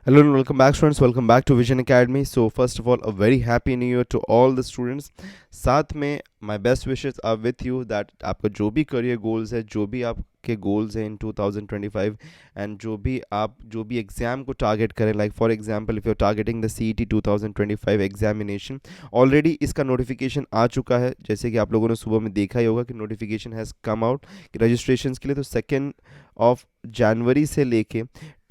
Hello and welcome back, students. Welcome back to Vision Academy. So first of all, a very happy new year to all the students. साथ में my best wishes are with you that आपका जो भी career goals है, जो भी आपके goals हैं in 2025 and जो भी एग्जाम को टारगेट करें, like for example if you're targeting the CET 2025 examination, already इसका नोटिफिकेशन आ चुका है. जैसे कि आप लोगों ने सुबह में देखा ही होगा कि notification has come out registration के लिए. तो 2 ऑफ जनवरी से लेके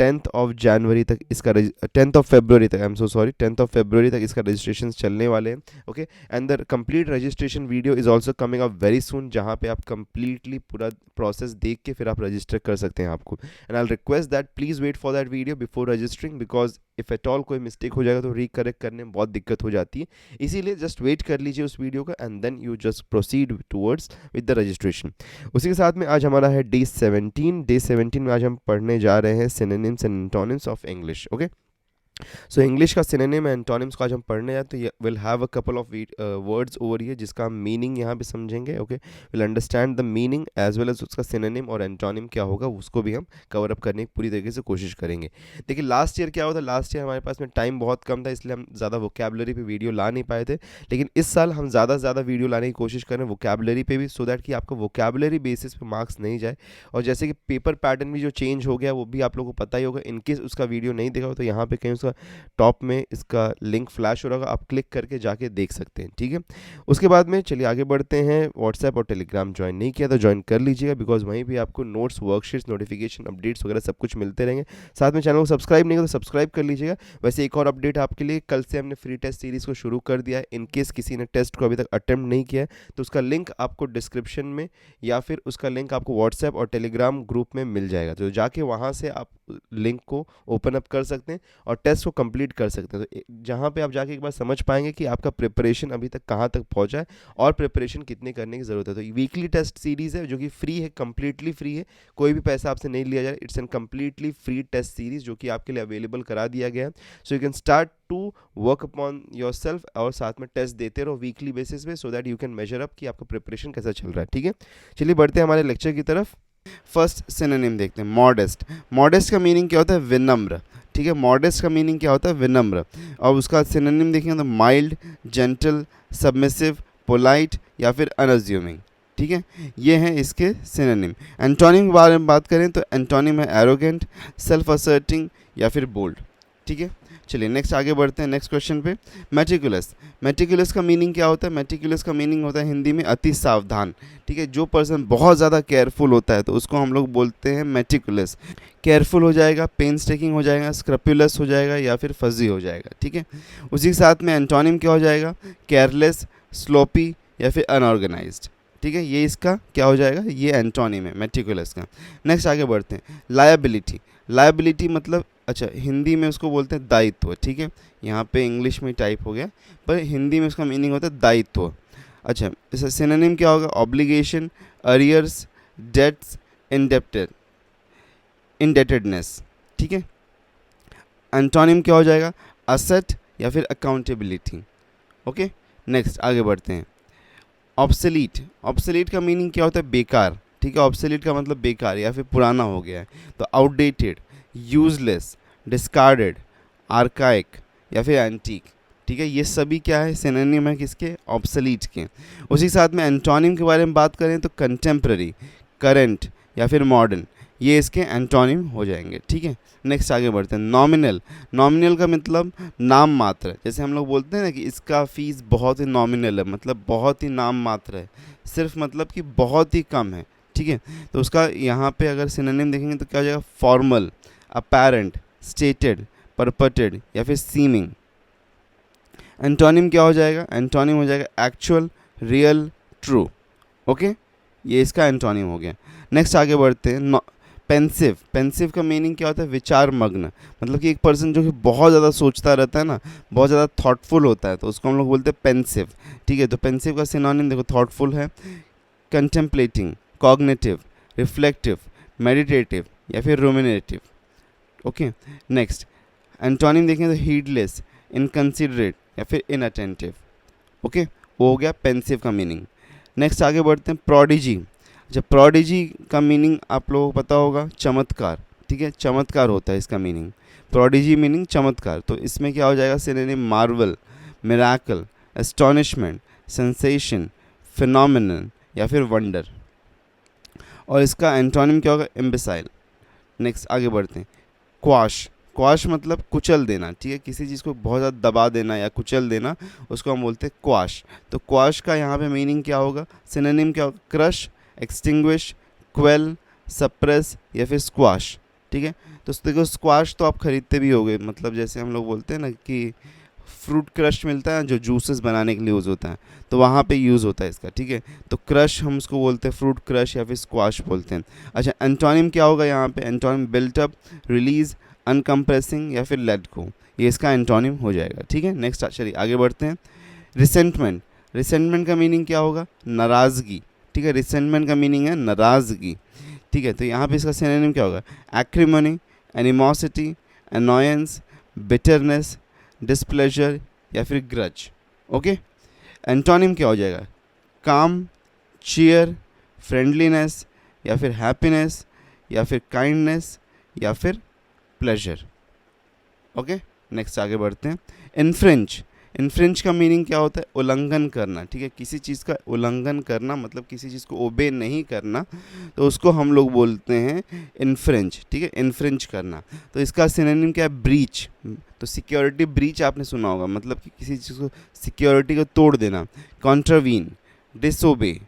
10th ऑफ जनवरी तक इसका 10th ऑफ फरवरी तक, I am so sorry, 10th of February तक इसका रजिस्ट्रेशन चलने वाले हैं. Okay, and the complete registration video is also coming up very soon, जहाँ पे आप कंप्लीटली पूरा प्रोसेस देख के फिर आप रजिस्टर कर सकते हैं आपको. And I request that please wait for that video before registering, because if at all कोई मिस्टेक हो जाएगा तो रिकरेक्ट करने में बहुत दिक्कत हो जाती है. इसीलिए जस्ट वेट कर लीजिए उस वीडियो का and then you just proceed towards with the registration. उसी के साथ में आज हमारा है डे 17 में आज हम पढ़ने जा रहे हैं synonyms and antonyms of English. Okay, so English का सिनोनिम एंड एंटोनिम्स को आज हम पढ़ने जाते हैं. Will have a couple of words over here जिसका हम मीनिंग यहाँ पे समझेंगे. Okay, will understand the meaning as well as उसका सिनोनिम और एंटोनिम क्या होगा उसको भी हम कवर अप करने की पूरी तरीके से कोशिश करेंगे. देखिए लास्ट ईयर क्या हुआ था, लास्ट ईयर हमारे पास में टाइम बहुत कम था, इसलिए हम ज़्यादा वोकेबलरी पे वीडियो ला नहीं पाए थे. लेकिन इस साल हम ज़्यादा से ज़्यादा वीडियो लाने की कोशिश करें वोकेबलरी पे भी, सो दैट कि आपका वोकेबलरी बेसिस पे मार्क्स नहीं जाए. और जैसे कि पेपर पैटर्न भी जो चेंज हो गया वो भी आप लोगों को पता ही होगा. इनकेस उसका वीडियो नहीं देखा हो तो यहाँ पे कहीं उसका टॉप में इसका लिंक फ्लैश हो रहा होगा, आप क्लिक करके जाके देख सकते हैं. ठीक है, उसके बाद में चलिए आगे बढ़ते हैं. व्हाट्सएप और टेलीग्राम ज्वाइन नहीं किया तो ज्वाइन कर लीजिएगा, बिकॉज वहीं भी आपको नोट्स, वर्कशीट्स, नोटिफिकेशन, अपडेट्स वगैरह सब कुछ मिलते रहेंगे. साथ में चैनल को सब्सक्राइब नहीं किया तो सब्सक्राइब कर लीजिएगा. वैसे एक और अपडेट आपके लिए, कल से हमने फ्री टेस्ट सीरीज़ को शुरू कर दिया है. इनकेस किसी ने टेस्ट को अभी तक अटेम्प्ट नहीं किया है तो उसका लिंक आपको डिस्क्रिप्शन में या फिर उसका लिंक आपको व्हाट्सएप और टेलीग्राम ग्रुप में मिल जाएगा. तो जाके वहाँ से आप लिंक को ओपन अप कर सकते हैं और टेस्ट को कंप्लीट कर सकते हैं. तो जहाँ पे आप जाके एक बार समझ पाएंगे कि आपका प्रिपरेशन अभी तक कहाँ तक पहुँचा है और प्रिपरेशन कितने करने की ज़रूरत है. तो वीकली टेस्ट सीरीज़ है जो कि फ्री है, कम्प्लीटली फ्री है, कोई भी पैसा आपसे नहीं लिया जा रहा है. It's an completely free test series जो कि आपके लिए अवेलेबल करा दिया गया है. So you can start to work upon yourself और साथ में टेस्ट देते रहो वीकली बेसिस पे, so that you can measure up कि आपका प्रिपरेशन कैसा चल रहा है. ठीक है, चलिए बढ़ते हैं हमारे लेक्चर की तरफ. फर्स्ट सिनोनिम देखते हैं, मॉडेस्ट. मॉडेस्ट का मीनिंग क्या होता है? विनम्र. ठीक है, मॉडेस्ट का मीनिंग क्या होता है? विनम्र. और उसका सिनोनिम देखेंगे तो माइल्ड, जेंटल, सबमिसिव, पोलाइट या फिर अनअज्यूमिंग. ठीक है, ये हैं इसके सिनोनिम. एंटोनिम के बारे में बात करें तो एंटोनिम है एरोगेंट, सेल्फ असर्टिंग या फिर बोल्ड. ठीक है, चलिए नेक्स्ट आगे बढ़ते हैं नेक्स्ट क्वेश्चन पे. मेटिकुलस. मेटिकुलस का मीनिंग क्या होता है? मेटिकुलस का मीनिंग होता है हिंदी में अति सावधान. ठीक है, जो पर्सन बहुत ज़्यादा केयरफुल होता है तो उसको हम लोग बोलते हैं मेटिकुलस. केयरफुल हो जाएगा, पेन्स टेकिंग हो जाएगा, स्क्रपुलस हो जाएगा या फिर फजी हो जाएगा. ठीक है, उसी के साथ में एंटोनिम क्या हो जाएगा? केयरलेस, स्लोपी या फिर अनऑर्गेनाइज्ड. ठीक है, ये इसका क्या हो जाएगा? ये एंटोनिम है मेटिकुलस का. नेक्स्ट आगे बढ़ते हैं. लायबिलिटी. लायबिलिटी मतलब, अच्छा हिंदी में उसको बोलते हैं दायित्व. ठीक है, यहाँ पे इंग्लिश में टाइप हो गया पर हिंदी में उसका मीनिंग होता है दायित्व. अच्छा, इसका सिनोनिम क्या होगा? Obligation, arrears, debts, indebtedness. ठीक है, एंटोनिम क्या हो जाएगा? असेट या फिर अकाउंटेबिलिटी. ओके, नेक्स्ट आगे बढ़ते हैं. ऑब्सोलीट. ऑब्सोलीट का मीनिंग क्या होता है? बेकार. ठीक है, ऑब्सोलीट का मतलब बेकार या फिर पुराना हो गया है. तो आउटडेटेड, यूजलेस, डिस्कार्डेड, आर्काइक या फिर एंटीक. ठीक है, ये सभी क्या है? सिनोनिम है किसके? ऑब्सोलीट के. उसी के साथ में एंटोनिम के बारे में बात करें तो कंटेम्प्रेरी, करेंट या फिर मॉडर्न, ये इसके एंटोनिम हो जाएंगे. ठीक है, नेक्स्ट आगे बढ़ते हैं. नॉमिनल. नॉमिनल का मतलब नाम मात्र. जैसे हम लोग बोलते हैं ना कि इसका फीस बहुत ही नॉमिनल है, मतलब बहुत ही नाम मात्र है, सिर्फ मतलब कि बहुत ही कम है. ठीक है, तो उसका यहाँ पे अगर सिनोनिम देखेंगे तो क्या हो जाएगा? फॉर्मल, अपैरेंट, स्टेटेड, परपटेड या फिर सीमिंग. एंटोनिम क्या हो जाएगा? एंटोनिम हो जाएगा एक्चुअल, रियल, ट्रू. ओके, ये इसका एंटोनिम हो गया. नेक्स्ट आगे बढ़ते हैं. पेंसिव. पेंसिव का मीनिंग क्या होता है? विचार मग्न. मतलब कि एक पर्सन जो कि बहुत ज़्यादा सोचता रहता है ना, बहुत ज़्यादा थॉटफुल होता है, तो उसको हम लोग बोलते हैं पेंसिव. ठीक है, तो पेंसिव का सिनोनिम देखो, थॉटफुल है, कंटेम्पलेटिंग, कॉग्निटिव, रिफ्लेक्टिव, मेडिटेटिव या फिर रूमिनेटिव. ओके, नेक्स्ट एंटोनिम देखें तो हीडलेस, इनकंसिडरेट या फिर इनअटेंटिव. ओके, वो हो गया पेंसिव का मीनिंग. नेक्स्ट आगे बढ़ते हैं. प्रोडिजी. अच्छा, प्रोडिजी का मीनिंग आप लोगों को पता होगा, चमत्कार. ठीक है, चमत्कार होता है इसका मीनिंग. प्रोडिजी मीनिंग चमत्कार, तो इसमें क्या हो जाएगा synonym marvel, miracle, astonishment, sensation, phenomenon या फिर वंडर। और इसका एंटोनिम क्या होगा, इम्बिसाइल। नेक्स्ट आगे बढ़ते हैं। क्वाश, क्वाश मतलब कुचल देना, ठीक है, किसी चीज़ को बहुत ज़्यादा दबा देना या कुचल देना, उसको हम बोलते हैं क्वाश। तो क्वाश का यहाँ पे मीनिंग क्या होगा, सिनोनिम क्या होगा, क्रश, एक्सटिंग्विश, क्वेल, सप्रेस या फिर स्क्वाश, ठीक है। तो देखो स्क्वाश तो आप खरीदते भी होगे, मतलब जैसे हम लोग बोलते हैं ना कि फ्रूट क्रश मिलता है जो जूसेस बनाने के लिए यूज़ होता है, तो वहाँ पे यूज़ होता है इसका, ठीक है। तो क्रश हम उसको बोलते हैं फ्रूट क्रश या फिर स्क्वाश बोलते हैं। अच्छा एंटोनिम क्या होगा यहाँ पे, एंटोनिम बिल्ट अप, रिलीज, अनकम्प्रेसिंग या फिर लेट गो, ये इसका एंटोनिम हो जाएगा, ठीक है। नेक्स्ट चलिए आगे बढ़ते हैं। रिसेंटमेंट, रिसेंटमेंट का मीनिंग क्या होगा, नाराज़गी, ठीक है, रिसेंटमेंट का मीनिंग है नाराज़गी, ठीक है। तो यहाँ पे इसका सिनोनिम क्या होगा, एक्रिमनी, एनिमोसिटी, अनॉयंस, बिटरनेस, डिस्प्लेजर या फिर ग्रज, ओके। एंटोनिम क्या हो जाएगा, काम, चीयर, फ्रेंडलीनेस या फिर हैप्पीनेस या फिर काइंडनेस या फिर प्लेजर, ओके। नेक्स्ट आगे बढ़ते हैं। इन्फ्रिंज, इन्फ्रिंज का मीनिंग क्या होता है, उल्लंघन करना, ठीक है, किसी चीज़ का उल्लंघन करना मतलब किसी चीज़ को ओबे नहीं करना, तो उसको हम लोग बोलते हैं इन्फ्रिंज, ठीक है, इन्फ्रिंज करना। तो इसका सिनोनिम क्या है, ब्रीच, तो सिक्योरिटी ब्रीच आपने सुना होगा, मतलब कि किसी चीज़ को सिक्योरिटी को तोड़ देना। कॉन्ट्रावीन, डिसोबे,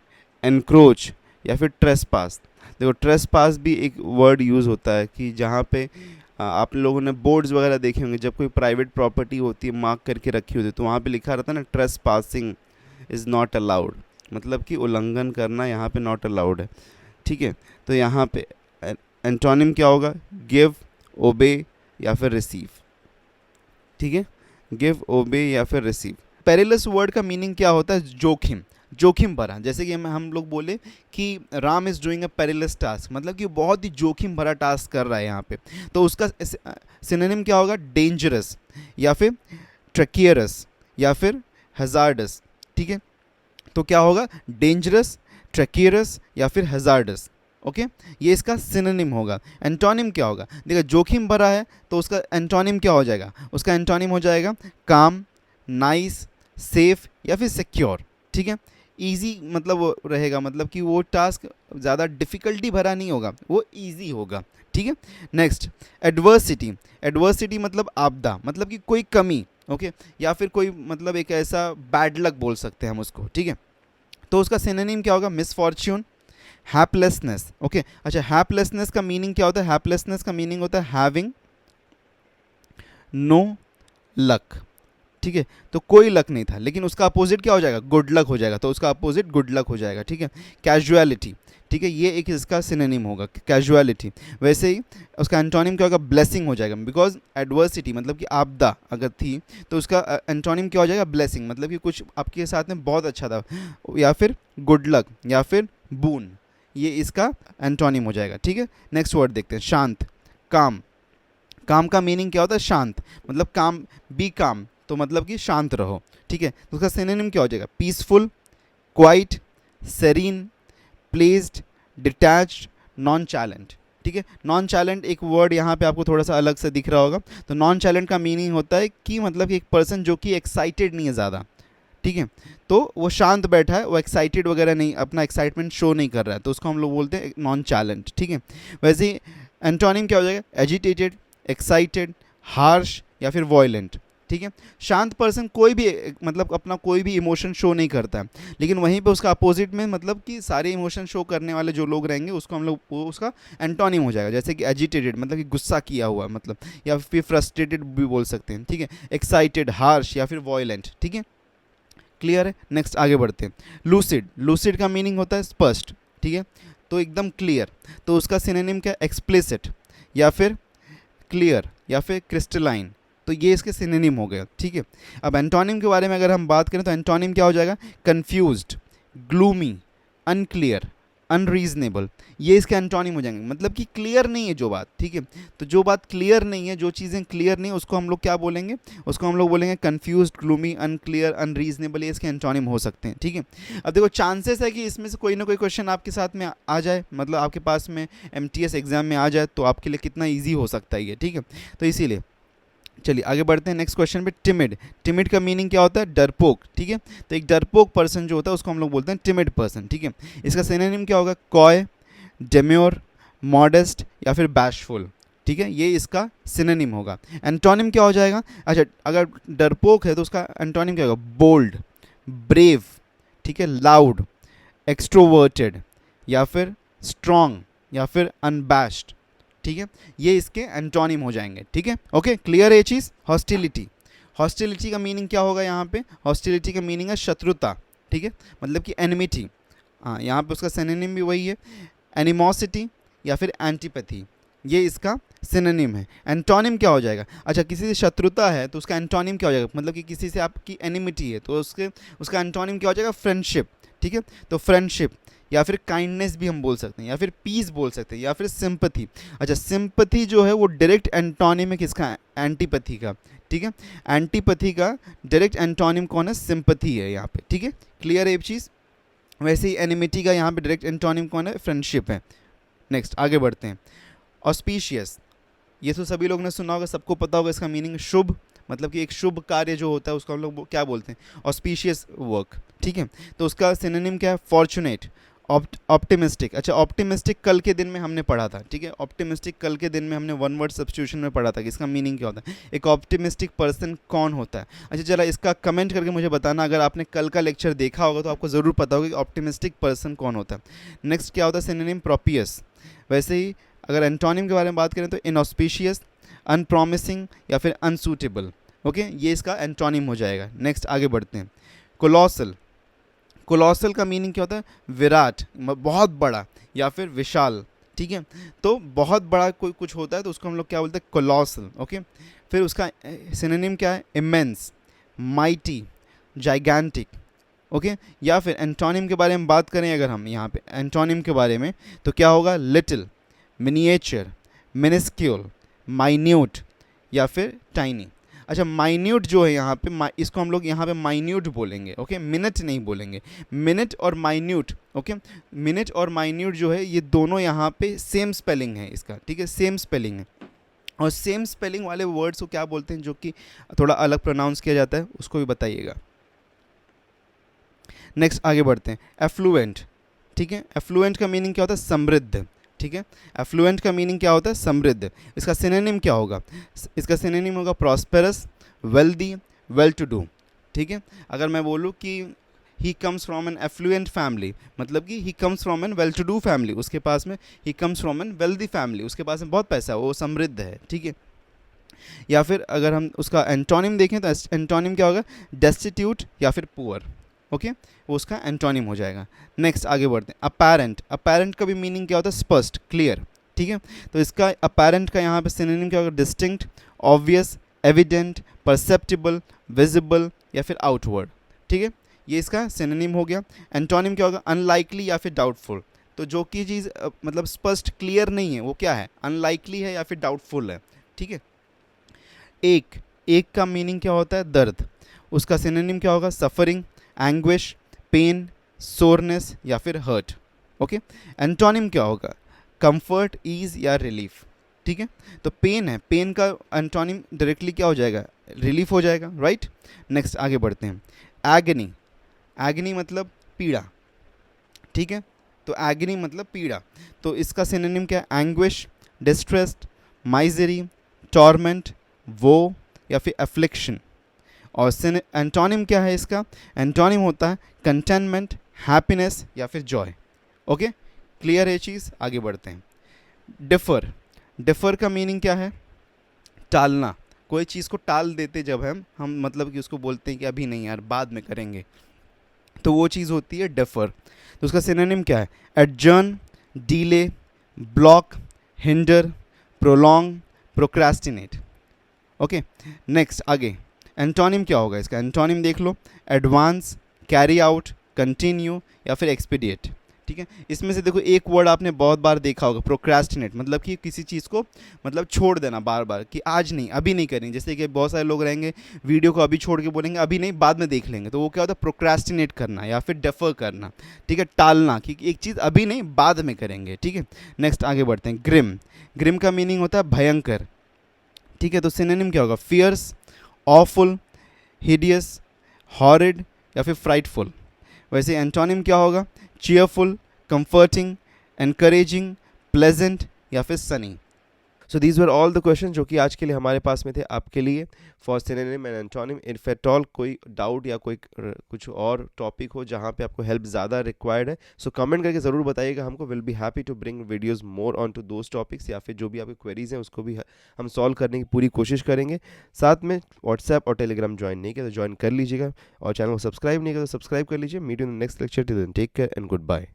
एनक्रोच या फिर ट्रेसपास। देखो ट्रेसपास भी एक वर्ड यूज़ होता है कि जहाँ पे आप लोगों ने बोर्ड्स वगैरह देखे होंगे, जब कोई प्राइवेट प्रॉपर्टी होती है मार्क करके रखी होती है तो वहाँ पे लिखा रहता है ना, trace passing is not allowed, मतलब कि उल्लंघन करना यहाँ पे नॉट अलाउड है, ठीक है। तो यहाँ पे एंटोनिम क्या होगा, गिव, ओबे या फिर रिसीव, ठीक है, गिव, ओबे या फिर रिसीव। पेरिलस वर्ड का मीनिंग क्या होता है, जोखिम, जोखिम भरा, जैसे कि हम लोग बोले कि Ram is doing a perilous task, मतलब कि बहुत ही जोखिम भरा टास्क कर रहा है यहाँ पे, तो उसका सिनोनिम क्या होगा, डेंजरस या फिर ट्रकियरस या फिर हजार्डस, ठीक है। तो क्या होगा, डेंजरस, ट्रकियरस या फिर हजार्डस, ओके, ये इसका सिनोनिम होगा। एंटोनिम क्या होगा, देखो जोखिम भरा है तो उसका एंटोनिम क्या हो जाएगा, उसका एंटोनिम हो जाएगा काम, नाइस, सेफ या फिर सिक्योर, ठीक है। ईजी मतलब वो रहेगा, मतलब कि वो टास्क ज़्यादा डिफ़िकल्टी भरा नहीं होगा, वो ईजी होगा, ठीक है। नेक्स्ट एडवर्सिटी, एडवर्सिटी मतलब आपदा, मतलब कि कोई कमी, ओके, या फिर कोई मतलब एक ऐसा बैड लक बोल सकते हैं हम उसको, ठीक है। तो उसका सिनोनिम क्या होगा, मिसफॉर्च्यून, हैपलेसनेस, ओके। अच्छा हैपलेसनेस का मीनिंग क्या होता है, हैपलेसनेस का मीनिंग होता है हैविंग नो लक, ठीक है। तो कोई लक नहीं था, लेकिन उसका अपोजिट क्या हो जाएगा, गुड लक हो जाएगा, तो उसका अपोजिट गुड लक हो जाएगा, ठीक है। कैजुअलिटी, ठीक है, ये एक इसका सिनोनिम होगा कैजुअलिटी। वैसे ही उसका एंटोनिम क्या होगा, ब्लेसिंग हो जाएगा, बिकॉज एडवर्सिटी मतलब कि आपदा अगर थी तो उसका एंटोनिम क्या हो जाएगा, ब्लेसिंग, मतलब कि कुछ आपके साथ में बहुत अच्छा था, या फिर गुड लक या फिर बून, ये इसका एंटोनिम हो जाएगा, ठीक है। नेक्स्ट वर्ड देखते हैं, शांत, काम, काम का मीनिंग क्या होता है, शांत, मतलब काम, बी काम, तो मतलब कि शांत रहो, ठीक है। तो उसका सिनोनिम क्या हो जाएगा, peaceful, quiet, serene, placid, detached, nonchalant, ठीक है। नॉन चैलेंट एक वर्ड यहाँ पे आपको थोड़ा सा अलग से दिख रहा होगा, तो नॉन चैलेंट का मीनिंग होता है कि मतलब कि एक पर्सन जो कि एक्साइटेड नहीं है ज़्यादा, ठीक है, तो वो शांत बैठा है, वो एक्साइटेड वगैरह नहीं, अपना एक्साइटमेंट शो नहीं कर रहा है, तो उसको हम लोग बोलते हैं नॉन चैलेंट, ठीक है। वैसे ही एंटोनिम क्या हो जाएगा, एजिटेटेड, एक्साइटेड, हार्श या फिर वॉयलेंट, ठीक है। शांत पर्सन कोई भी मतलब अपना कोई भी इमोशन शो नहीं करता है, लेकिन वहीं पे उसका अपोजिट में मतलब कि सारे इमोशन शो करने वाले जो लोग रहेंगे उसको हम लोग वो उसका एंटोनिम हो जाएगा, जैसे कि एजिटेटेड मतलब कि गुस्सा किया हुआ मतलब, या फिर फ्रस्ट्रेटेड भी बोल सकते हैं, ठीक है। एक्साइटेड, हार्श या फिर वॉयलेंट, ठीक है, क्लियर है। नेक्स्ट आगे बढ़ते हैं। लूसिड, लूसिड का मीनिंग होता है स्पष्ट, ठीक है, तो एकदम क्लियर, तो उसका सिनोनिम क्या है, एक्सप्लिसिट या फिर क्लियर या फिर क्रिस्टलाइन, तो ये इसके सिनोनिम हो गए, ठीक है। अब एंटोनिम के बारे में अगर हम बात करें तो एंटोनिम क्या हो जाएगा, कंफ्यूज्ड, ग्लूमी, अनक्लियर, अनरीजनेबल, ये इसके एंटोनिम हो जाएंगे, मतलब कि क्लियर नहीं है जो बात, ठीक है। तो जो बात क्लियर नहीं है, जो चीज़ें क्लियर नहीं है, उसको हम लोग क्या बोलेंगे, उसको हम लोग बोलेंगे कंफ्यूज्ड, ग्लूमी, अनक्लियर, अनरीजनेबल, ये इसके एंटोनिम हो सकते हैं, ठीक है। अब देखो चांसेस है कि इसमें से कोई ना कोई क्वेश्चन आपके साथ में आ जाए, मतलब आपके पास में MTS एग्जाम में आ जाए, तो आपके लिए कितना ईजी हो सकता है ये, ठीक है। तो इसीलिए चलिए आगे बढ़ते हैं नेक्स्ट क्वेश्चन पे। टिमिड, टिमिड का मीनिंग क्या होता है? डरपोक, ठीक है। तो एक डरपोक पर्सन जो होता है उसको हम लोग बोलते हैं टिमिड पर्सन, ठीक है। इसका सिनोनिम क्या होगा? कॉय, डेम्योर, मॉडेस्ट या फिर बैशफुल, ठीक है। ये इसका सिनोनिम होगा। एंटोनिम क्या हो जाएगा? अच्छा, अगर डरपोक है तो उसका एंटोनिम क्या होगा? बोल्ड, ब्रेव, ठीक है, लाउड, एक्सट्रोवर्टेड या फिर स्ट्रॉन्ग या फिर अनबैश्ड, ठीक है। ये इसके एंटोनिम हो जाएंगे, ठीक है। ओके, क्लियर है ये चीज़? हॉस्टिलिटी, हॉस्टिलिटी का मीनिंग क्या होगा यहाँ पे? हॉस्टिलिटी का मीनिंग है शत्रुता, ठीक है, मतलब कि एनिमिटी। हाँ, यहाँ पे उसका सिनोनिम भी वही है, एनिमोसिटी या फिर एंटीपैथी, ये इसका सिनोनिम है। एंटोनिम क्या हो जाएगा? अच्छा, किसी से शत्रुता है तो उसका एंटोनिम क्या हो जाएगा? मतलब कि किसी से आपकी एनिमिटी है तो उसका एंटोनिम क्या हो जाएगा? फ्रेंडशिप, ठीक है। तो फ्रेंडशिप या फिर काइंडनेस भी हम बोल सकते हैं, या फिर पीस बोल सकते हैं, या फिर सिंपथी। अच्छा, सिंपथी जो है वो डायरेक्ट एंटोनिम है किसका? एंटीपैथी का, ठीक है। एंटीपैथी का डायरेक्ट एंटोनिम कौन है? सिंपथी है यहाँ पे, ठीक है। क्लियर है ये चीज़? वैसे ही एनिमिटी का यहाँ पे डायरेक्ट एंटोनिम कौन है? फ्रेंडशिप है। नेक्स्ट आगे बढ़ते हैं। ऑस्पिशियस, ये तो सभी लोगों ने सुना होगा, सबको पता होगा इसका मीनिंग शुभ, मतलब कि एक शुभ कार्य जो होता है उसको हम लोग क्या बोलते हैं? ऑस्पिशियस वर्क, ठीक है। तो उसका सिनोनिम क्या है? Fortunate, optimistic. अच्छा, ऑप्टिमिस्टिक कल के दिन में हमने पढ़ा था, ठीक है। ऑप्टिमिस्टिक कल के दिन में हमने वन वर्ड सब्स्टिट्यूशन में पढ़ा था कि इसका मीनिंग क्या होता है, एक ऑप्टिमिस्टिक पर्सन कौन होता है। अच्छा, चला इसका कमेंट करके मुझे बताना, अगर आपने कल का लेक्चर देखा होगा तो आपको ज़रूर पता होगा कि ऑप्टिमिस्टिक पर्सन कौन होता है। नेक्स्ट क्या होता है? सिनोनिम प्रोपियस। वैसे ही अगर एंटोनिम के बारे में बात करें तो इनऑस्पिशियस, अनप्रॉमिसिंग या फिर अनसूटेबल, ओके, ये इसका एंटोनिम हो जाएगा। नेक्स्ट आगे बढ़ते हैं। कोलोसल, कोलोसल का मीनिंग क्या होता है? विराट, बहुत बड़ा या फिर विशाल, ठीक है। तो बहुत बड़ा कोई कुछ होता है तो उसको हम लोग क्या बोलते हैं? Colossal, okay. फिर उसका सिनोनिम क्या है? Immense, mighty, gigantic, okay. या फिर एंटोनिम के बारे में बात करें अगर हम यहाँ पे एंटोनिम के बारे में, तो क्या होगा? लिटिल, मिनिएचर, मिनिस्क्यूल, माइन्यूट या फिर टाइनी। अच्छा, माइन्यूट जो है यहाँ पे, इसको हम लोग यहाँ पे माइन्यूट बोलेंगे, ओके, मिनट नहीं बोलेंगे। मिनट और माइन्यूट, ओके, मिनट और माइन्यूट जो है ये दोनों यहाँ पे सेम स्पेलिंग है इसका, ठीक है, सेम स्पेलिंग है। और सेम स्पेलिंग वाले वर्ड्स को क्या बोलते हैं जो कि थोड़ा अलग प्रोनाउंस किया जाता है, उसको भी बताइएगा। नेक्स्ट आगे बढ़ते हैं। एफ्लुएंट, ठीक है। एफ्लुएंट का मीनिंग क्या होता है? समृद्ध, ठीक है। एफ्लुएंट का मीनिंग क्या होता है? समृद्ध। इसका सिनोनिम क्या होगा? इसका सिनोनिम होगा prosperous, wealthy, well to do, ठीक है। अगर मैं बोलूँ कि he comes from an affluent family, मतलब कि he comes from an well to do family, उसके पास में he comes from an wealthy family, उसके पास में बहुत पैसा है, वो समृद्ध है, ठीक है। या फिर अगर हम उसका एंटोनिम देखें तो एंटोनिम क्या होगा? डेस्टिट्यूट या फिर पुअर, ओके, वो उसका एंटोनिम हो जाएगा। नेक्स्ट आगे बढ़ते हैं। अपेरेंट, अपेरेंट का भी मीनिंग क्या होता है? स्पष्ट, क्लियर, ठीक है। तो इसका अपेरेंट का यहाँ पे सिनोनिम क्या होगा? Distinct, obvious, evident, perceptible, visible या फिर आउटवर्ड, ठीक है। ये इसका सिनोनिम हो गया। एंटोनिम क्या होगा? अनलाइकली या फिर डाउटफुल। तो जो कि चीज़ मतलब स्पष्ट, क्लियर नहीं है, वो क्या है? अनलाइकली है या फिर डाउटफुल है, ठीक है। एक, एक का मीनिंग क्या होता है? दर्द। उसका सिनोनिम क्या होगा? सफरिंग, एंग्विश, पेन, सोरनेस या फिर हर्ट, ओके। एंटोनिम क्या होगा? कंफर्ट, ईज या रिलीफ, ठीक है। तो पेन है, पेन का एंटोनिम डायरेक्टली क्या हो जाएगा? रिलीफ हो जाएगा, राइट। नेक्स्ट आगे बढ़ते हैं। एगनी, एगनी मतलब पीड़ा, ठीक है। तो एगनी मतलब पीड़ा, तो इसका सिनोनिम क्या है? एंग्विश, डिस्ट्रेस्ड, माइजरी, टॉर्मेंट, वो या फिर अफ्लिक्शन। और एंटोनिम क्या है इसका? एंटोनिम होता है कंटेनमेंट, हैप्पीनेस या फिर जॉय, ओके। क्लियर है चीज़? आगे बढ़ते हैं। डिफर, डिफर का मीनिंग क्या है? टालना, कोई चीज़ को टाल देते जब हम मतलब कि उसको बोलते हैं कि अभी नहीं यार, बाद में करेंगे, तो वो चीज़ होती है डिफर। तो उसका सिनोनिम क्या है? Adjourn, delay, block, hinder, prolong, procrastinate, okay. Next आगे एंटोनिम क्या होगा इसका? एंटोनिम देख लो। एडवांस, कैरी आउट, कंटिन्यू या फिर एक्सपीडिएट, ठीक है। इसमें से देखो एक वर्ड आपने बहुत बार देखा होगा, प्रोक्रास्टिनेट, मतलब कि किसी चीज़ को मतलब छोड़ देना बार बार, कि आज नहीं, अभी नहीं करेंगे। जैसे कि बहुत सारे लोग रहेंगे वीडियो को अभी छोड़ के बोलेंगे अभी नहीं, बाद में देख लेंगे, तो वो क्या होता है? प्रोक्रास्टिनेट करना या फिर डेफर करना, ठीक है, टालना, कि एक चीज़ अभी नहीं बाद में करेंगे, ठीक है। नेक्स्ट आगे बढ़ते हैं। ग्रिम, ग्रिम का मीनिंग होता है भयंकर, ठीक है, तो सिनोनिम क्या होगा? फियर्स, ऑफुल, हिडियस, हॉरिड या फिर फ्राइटफुल। वैसे एंटोनिम क्या होगा? चीयरफुल, कंफर्टिंग, एनकरेजिंग, प्लेजेंट या फिर Sunny. So these were all the question जो कि आज के लिए हमारे पास में थे आपके लिए for synonym and antonym. If at all कोई डाउट या कोई कुछ और टॉपिक हो जहाँ पे आपको हेल्प ज़्यादा रिक्वायर्ड है, सो कमेंट करके ज़रूर बताइएगा हमको। Will be happy to bring videos more on to those topics, या फिर जो भी आपकी क्वेरीज हैं उसको भी हम सॉल्व करने की पूरी कोशिश करेंगे। साथ में व्हाट्सएप और टेलीग्राम ज्वाइन नहीं किया तो ज्वाइन कर लीजिएगा, और चैनल को सब्सक्राइब नहीं किया तो सब्सक्राइब कर लीजिए। Meet you in the next lecture. Till then take care and good bye.